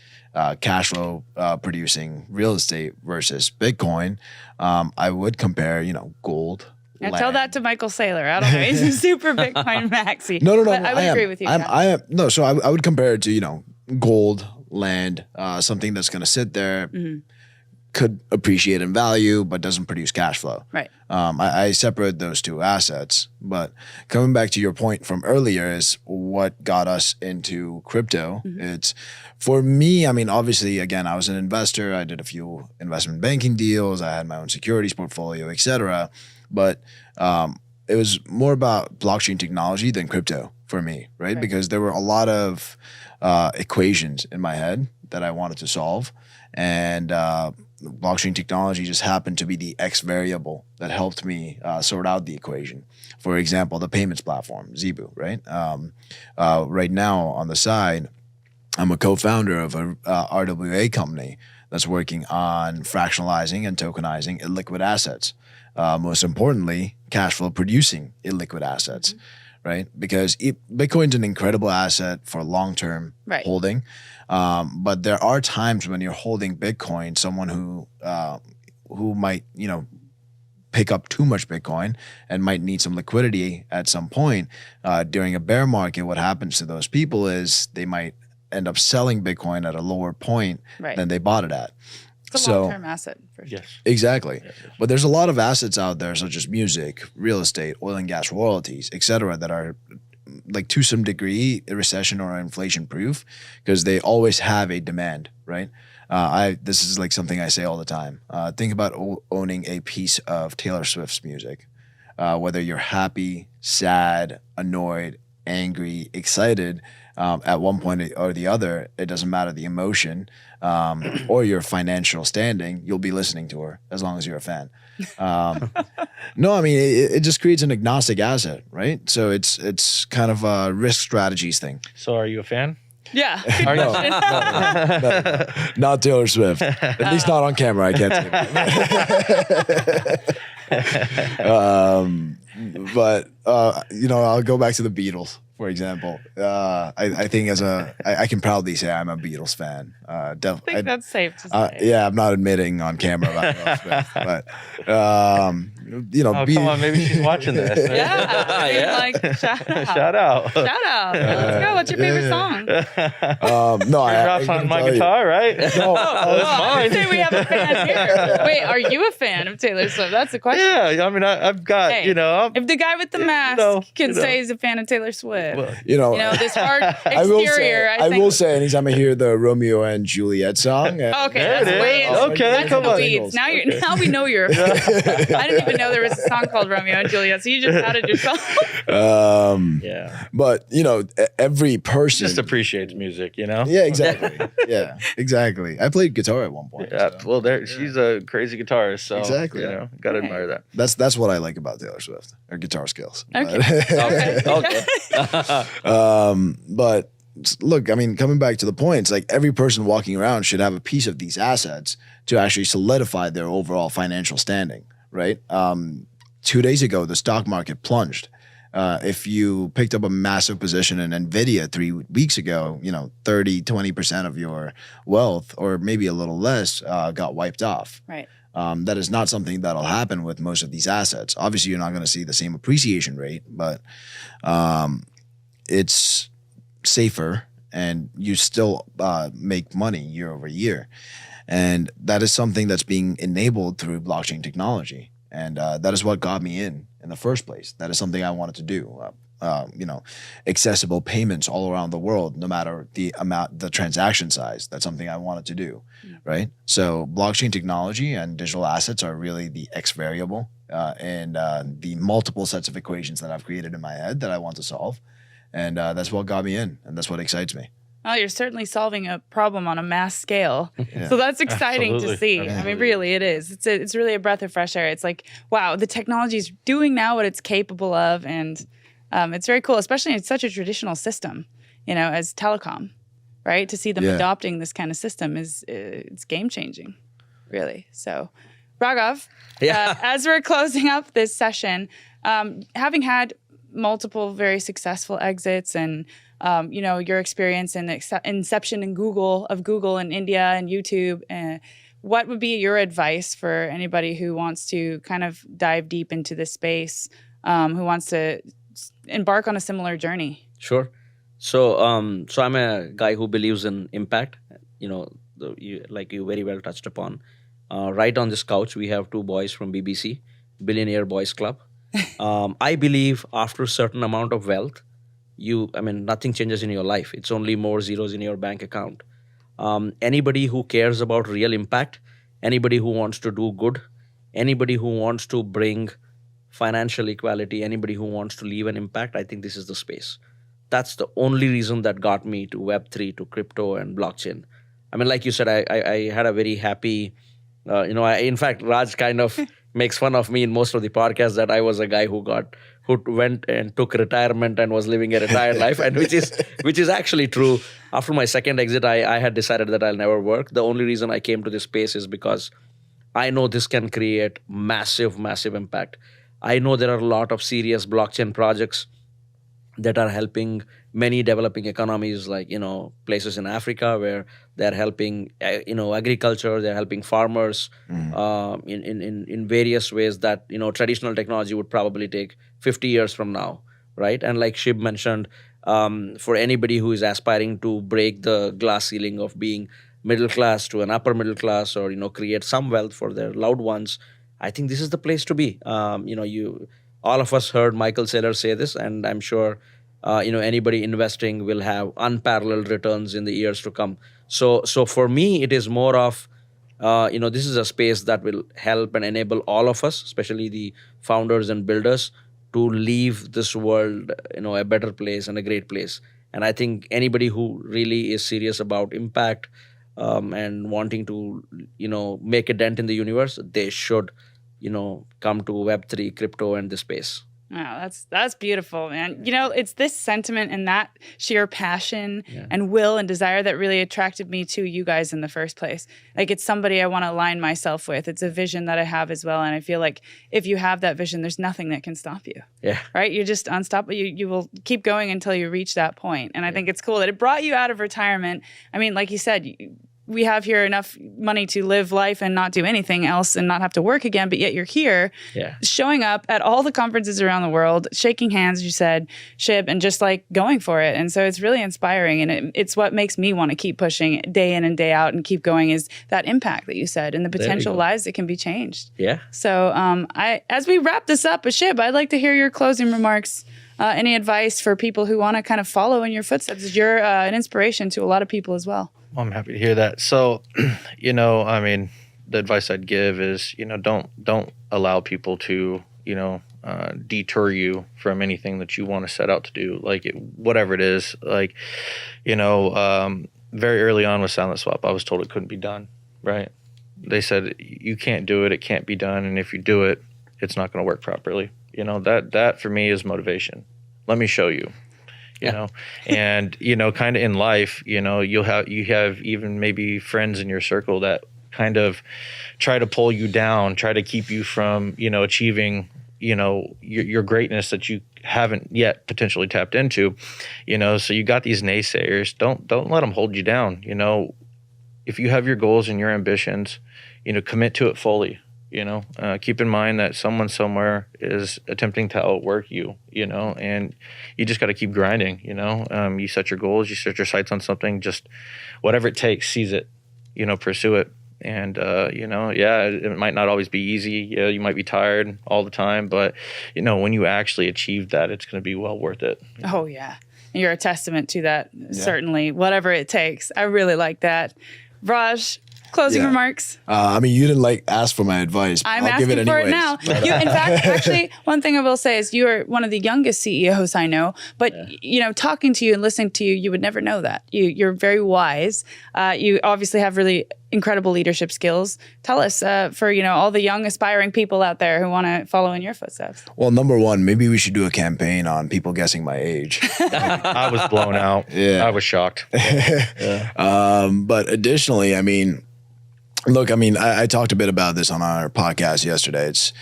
cash flow producing real estate versus Bitcoin. I would compare, gold. Now tell that to Michael Saylor. I don't know. He's a super Bitcoin maxi. No. But I would agree with you. So I would compare it to, gold, land, something that's going to sit there, could appreciate in value, but doesn't produce cash flow. Right. I separate those two assets. But coming back to your point from earlier is what got us into crypto. It's, for me, I mean, obviously, again, I was an investor. I did a few investment banking deals. I had my own securities portfolio, et cetera. But it was more about blockchain technology than crypto for me, right? Because there were a lot of equations in my head that I wanted to solve. And blockchain technology just happened to be the X variable that helped me sort out the equation. For example, the payments platform, ZEEBU, right? Right now on the side, I'm a co-founder of a RWA company that's working on fractionalizing and tokenizing illiquid assets. Most importantly, cash flow producing illiquid assets, right? Because Bitcoin's an incredible asset for long-term holding. But there are times when you're holding Bitcoin, someone who might, pick up too much Bitcoin and might need some liquidity at some point. During a bear market, what happens to those people is they might end up selling Bitcoin at a lower point than they bought it at. It's a long-term asset, for sure. Yes. Exactly. But there's a lot of assets out there, such as music, real estate, oil and gas royalties, et cetera, that are, like, to some degree, recession or inflation proof because they always have a demand, right? This is like something I say all the time. Think about owning a piece of Taylor Swift's music. Whether you're happy, sad, annoyed, angry, excited, at one point or the other, it doesn't matter the emotion or your financial standing, you'll be listening to her as long as you're a fan. No, I mean, it just creates an agnostic asset, right? So it's kind of a risk strategies thing. So are you a fan? Yeah. No, not Taylor Swift. At least not on camera. I can't say. But I'll go back to the Beatles, for example. I think I can proudly say I'm a Beatles fan. I think that's safe to say. Yeah, I'm not admitting on camera about Taylor Swift, but come on, maybe she's watching this. Shout out. Let's go. What's your favorite song? No, I drops on my guitar, right? No, I say we have a fan here. Wait, are you a fan of Taylor Swift? That's the question. Yeah, I mean, I've got, if the guy with the mask can say he's a fan of Taylor Swift, this hard exterior. I will say, anytime I hear the Romeo and Juliet song. Okay, that's way okay, come on. Now we know you're a fan. I didn't even know there was a song called Romeo and Juliet, so you just outed yourself. Yeah. But every person Just appreciates music, you know? Yeah, exactly. Yeah, exactly. I played guitar at one point. Yeah. so. Well, she's a crazy guitarist, so Exactly. you know, gotta admire that. That's what I like about Taylor Swift, her guitar skills. Okay. Okay. But look, I mean, coming back to the point, it's like every person walking around should have a piece of these assets to actually solidify their overall financial standing, right? 2 days ago, the stock market plunged. If you picked up a massive position in NVIDIA 3 weeks ago, 30, 20% of your wealth, or maybe a little less, got wiped off. Right. That is not something that'll happen with most of these assets. Obviously, you're not going to see the same appreciation rate, but it's safer and you still make money year over year. And that is something that's being enabled through blockchain technology. And that is what got me in the first place. That is something I wanted to do. Accessible payments all around the world, no matter the amount, the transaction size. That's something I wanted to do, right? So blockchain technology and digital assets are really the X variable and the multiple sets of equations that I've created in my head that I want to solve. And that's what got me in, and that's what excites me. Well, you're certainly solving a problem on a mass scale. So that's exciting to see. Absolutely. I mean, really, it is. It's really a breath of fresh air. It's like, wow, the technology is doing now what it's capable of. And it's very cool, especially in such a traditional system, as telecom, right? To see them adopting this kind of system it's game changing, really. So, Raghav, as we're closing up this session, having had multiple very successful exits and your experience in inception in Google in India and YouTube, what would be your advice for anybody who wants to kind of dive deep into this space, who wants to embark on a similar journey? Sure. So I'm a guy who believes in impact. Like you very well touched upon. Right on this couch, we have two boys from BBC, Billionaire Boys Club. I believe after a certain amount of wealth, nothing changes in your life. It's only more zeros in your bank account. Anybody who cares about real impact, anybody who wants to do good, anybody who wants to bring financial equality, anybody who wants to leave an impact, I think this is the space. That's the only reason that got me to Web3, to crypto and blockchain. I mean, like you said, I had a very happy, in fact, Raj kind of makes fun of me in most of the podcasts that I was a guy who went and took retirement and was living a retired life, and which is actually true. After my second exit, I had decided that I'll never work. The only reason I came to this space is because I know this can create massive, massive impact. I know there are a lot of serious blockchain projects that are helping many developing economies, like, places in Africa where they're helping, agriculture, they're helping farmers in various ways that, traditional technology would probably take 50 years from now, right? And like Shib mentioned, for anybody who is aspiring to break the glass ceiling of being middle class to an upper middle class, or, create some wealth for their loved ones, I think this is the place to be. All of us heard Michael Saylor say this, and I'm sure anybody investing will have unparalleled returns in the years to come. So for me, it is more of this is a space that will help and enable all of us, especially the founders and builders, to leave this world a better place and a great place. And I think anybody who really is serious about impact and wanting to make a dent in the universe, they should come to Web3, crypto, and this space. Wow, that's beautiful, man. It's this sentiment and that sheer passion and will and desire that really attracted me to you guys in the first place. Like, it's somebody I want to align myself with. It's a vision that I have as well. And I feel like if you have that vision, there's nothing that can stop you. Yeah. Right? You're just unstoppable. You will keep going until you reach that point. And I think it's cool that it brought you out of retirement. I mean, like you said, we have here enough money to live life and not do anything else and not have to work again, but yet you're here showing up at all the conferences around the world, shaking hands, you said, Shib, and just like going for it. And so it's really inspiring, and it's what makes me want to keep pushing day in and day out and keep going, is that impact that you said and the potential lives that can be changed. Yeah. So as we wrap this up, Shib, I'd like to hear your closing remarks. Any advice for people who want to kind of follow in your footsteps? You're an inspiration to a lot of people as well. I'm happy to hear that. So, the advice I'd give is, don't allow people to, deter you from anything that you want to set out to do, whatever it is. Very early on with SilentSwap, I was told it couldn't be done, right? They said, you can't do it, it can't be done, and if you do it, it's not going to work properly. That for me is motivation. Let me show you. You know, and kind of in life, you have even maybe friends in your circle that kind of try to pull you down, try to keep you from achieving your greatness that you haven't yet potentially tapped into. So you got these naysayers. Don't let them hold you down. If you have your goals and your ambitions, commit to it fully. Keep in mind that someone somewhere is attempting to outwork you, and you just got to keep grinding, you set your goals, you set your sights on something, just whatever it takes, seize it, pursue it. And, it might not always be easy. You might be tired all the time, but, when you actually achieve that, it's going to be well worth it. Oh, yeah. You're a testament to that, certainly, whatever it takes. I really like that. Raj, closing remarks. You didn't ask for my advice. I'm I'll asking give it for it anyways. now. In fact, actually, one thing I will say is you are one of the youngest CEOs I know. But talking to you and listening to you, you would never know that. You're very wise. You obviously have really incredible leadership skills. Tell us for all the young aspiring people out there who want to follow in your footsteps. Well, number one, maybe we should do a campaign on people guessing my age. I was blown out. Yeah, I was shocked. But additionally, look, I talked a bit about this on our podcast yesterday. It's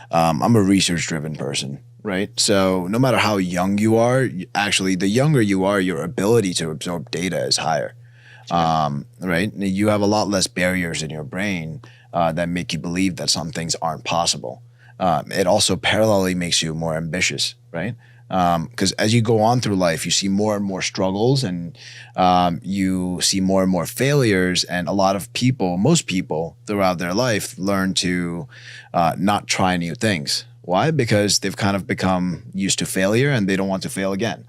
I'm a research-driven person, right? So no matter how young you are, actually, the younger you are, your ability to absorb data is higher, right? You have a lot less barriers in your brain that make you believe that some things aren't possible. It also parallelly makes you more ambitious, right? Because as you go on through life, you see more and more struggles, and you see more and more failures. And a lot of people, most people throughout their life, learn to not try new things. Why? Because they've kind of become used to failure and they don't want to fail again.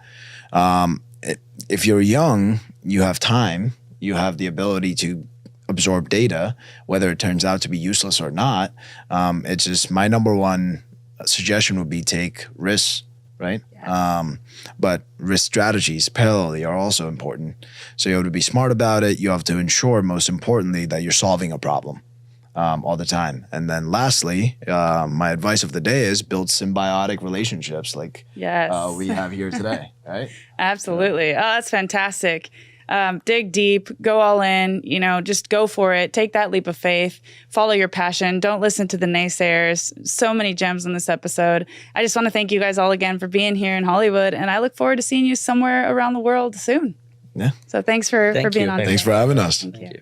If you're young, you have time, you have the ability to absorb data, whether it turns out to be useless or not. It's just my number one suggestion would be take risks. Right? Yeah. But risk strategies parallelly are also important. So you have to be smart about it. You have to ensure, most importantly, that you're solving a problem all the time. And then lastly, my advice of the day is build symbiotic relationships like we have here today. Right? Absolutely. Oh, that's fantastic. Dig deep, go all in, just go for it. Take that leap of faith, follow your passion. Don't listen to the naysayers. So many gems in this episode. I just want to thank you guys all again for being here in Hollywood. And I look forward to seeing you somewhere around the world soon. Yeah. So thanks for being on. Thanks for having us. Thank you.